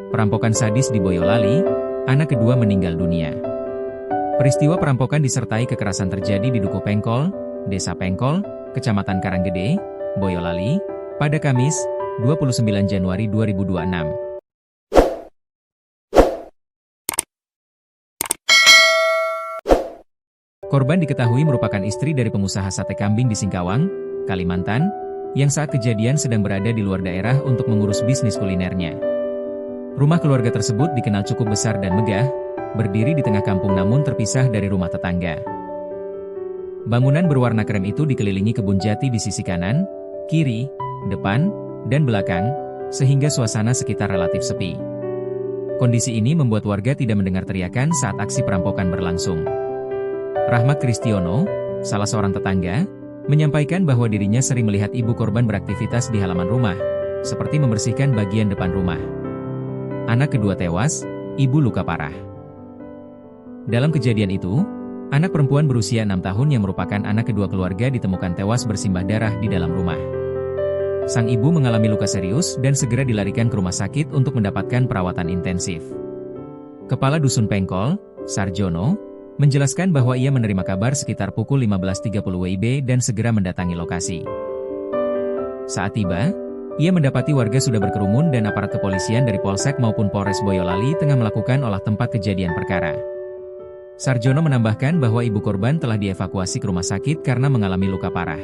Perampokan sadis di Boyolali, anak kedua meninggal dunia. Peristiwa perampokan disertai kekerasan terjadi di Dukuh Pengkol, Desa Pengkol, Kecamatan Karanggede, Boyolali, pada Kamis, 29 Januari 2026. Korban diketahui merupakan istri dari pengusaha sate kambing di Singkawang, Kalimantan, yang saat kejadian sedang berada di luar daerah untuk mengurus bisnis kulinernya. Rumah keluarga tersebut dikenal cukup besar dan megah, berdiri di tengah kampung namun terpisah dari rumah tetangga. Bangunan berwarna krem itu dikelilingi kebun jati di sisi kanan, kiri, depan, dan belakang, sehingga suasana sekitar relatif sepi. Kondisi ini membuat warga tidak mendengar teriakan saat aksi perampokan berlangsung. Rahmat Kristiono, salah seorang tetangga, menyampaikan bahwa dirinya sering melihat ibu korban beraktivitas di halaman rumah, seperti membersihkan bagian depan rumah. Anak kedua tewas, ibu luka parah. Dalam kejadian itu, anak perempuan berusia 6 tahun yang merupakan anak kedua keluarga ditemukan tewas bersimbah darah di dalam rumah. Sang ibu mengalami luka serius dan segera dilarikan ke rumah sakit untuk mendapatkan perawatan intensif. Kepala Dusun Pengkol, Sarjono, menjelaskan bahwa ia menerima kabar sekitar pukul 15.30 WIB dan segera mendatangi lokasi. Saat tiba, ia mendapati warga sudah berkerumun dan aparat kepolisian dari Polsek maupun Polres Boyolali tengah melakukan olah tempat kejadian perkara. Sarjono menambahkan bahwa ibu korban telah dievakuasi ke rumah sakit karena mengalami luka parah.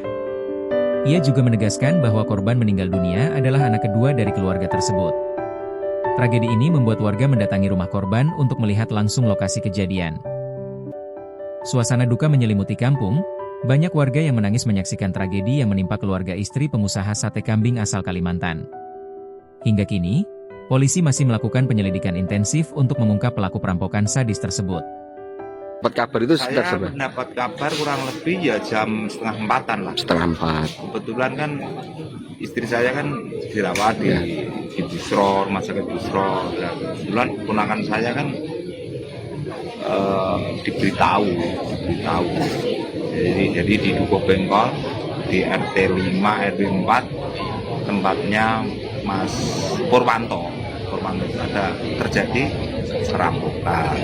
Ia juga menegaskan bahwa korban meninggal dunia adalah anak kedua dari keluarga tersebut. Tragedi ini membuat warga mendatangi rumah korban untuk melihat langsung lokasi kejadian. Suasana duka menyelimuti kampung, banyak warga yang menangis menyaksikan tragedi yang menimpa keluarga istri pengusaha sate kambing asal Kalimantan. Hingga kini, polisi masih melakukan penyelidikan intensif untuk mengungkap pelaku perampokan sadis tersebut. Dapat kabar itu sekitar saya mendapat kabar kurang lebih ya jam 3:30 lah. 3:30. Kebetulan kan istri saya kan dirawat di Busro, rumah sakit Busro. Dan kebetulan ponakan saya kan diberitahu. Jadi di Dukuh Pengkol, di RT 5 RW 4, tempatnya Mas Purwanto itu ada terjadi perampokan.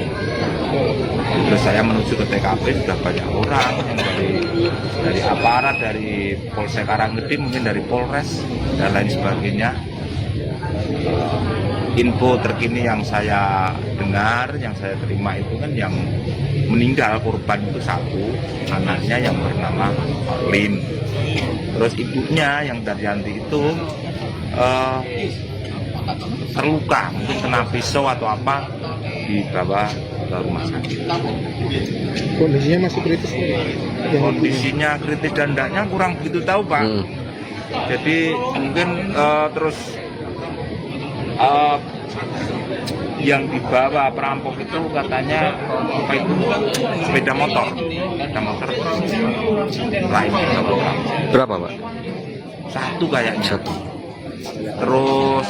Terus saya menuju ke TKP, sudah banyak orang yang dari aparat, dari Polsek Karanggede, mungkin dari Polres dan lain sebagainya. Info terkini yang saya dengar, yang saya terima itu kan yang meninggal korban itu satu, anaknya yang bernama Lin. Terus ibunya yang Daryanti itu terluka, mungkin kena pisau atau apa, dibawa ke rumah sakit. Kondisinya masih kritis? Kondisinya kritis dan tidaknya kurang begitu tahu, Pak. Jadi mungkin terus yang dibawa perampok itu katanya apa itu sepeda motor lain. Berapa, Pak? Satu kayaknya. Satu. Terus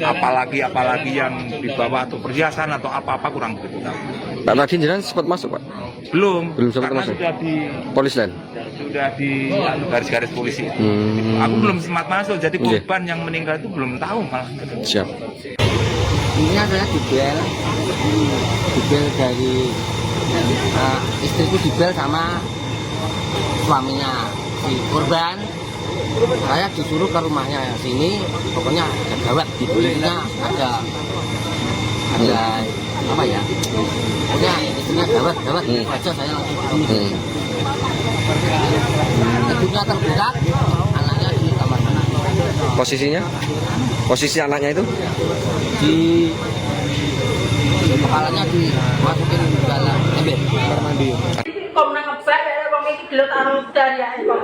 apalagi yang dibawa atau perhiasan atau apa kurang begitu tahu. Pak, tadi jenengan sempat masuk, Pak? Belum sempat karena masuk. sudah di Polis lain. Sudah di garis-garis polisi. Aku belum sempat masuk, jadi korban yang meninggal itu belum tahu malah. Siap. Ini saya dibel dari istriku, dibel sama suaminya si korban. Saya disuruh ke rumahnya sini, pokoknya ada gawat di belinya, ada apa ya, pokoknya istrinya gawat aja, saya langsung kesini. Ibunya terbuka, anaknya di kamar mandi. Posisinya? Posisi anaknya itu? Di kepalanya dimasukin ke dalam ember kamar mandi. Kok nang ngebrek ya wong iki gelem taruh dari ya kok.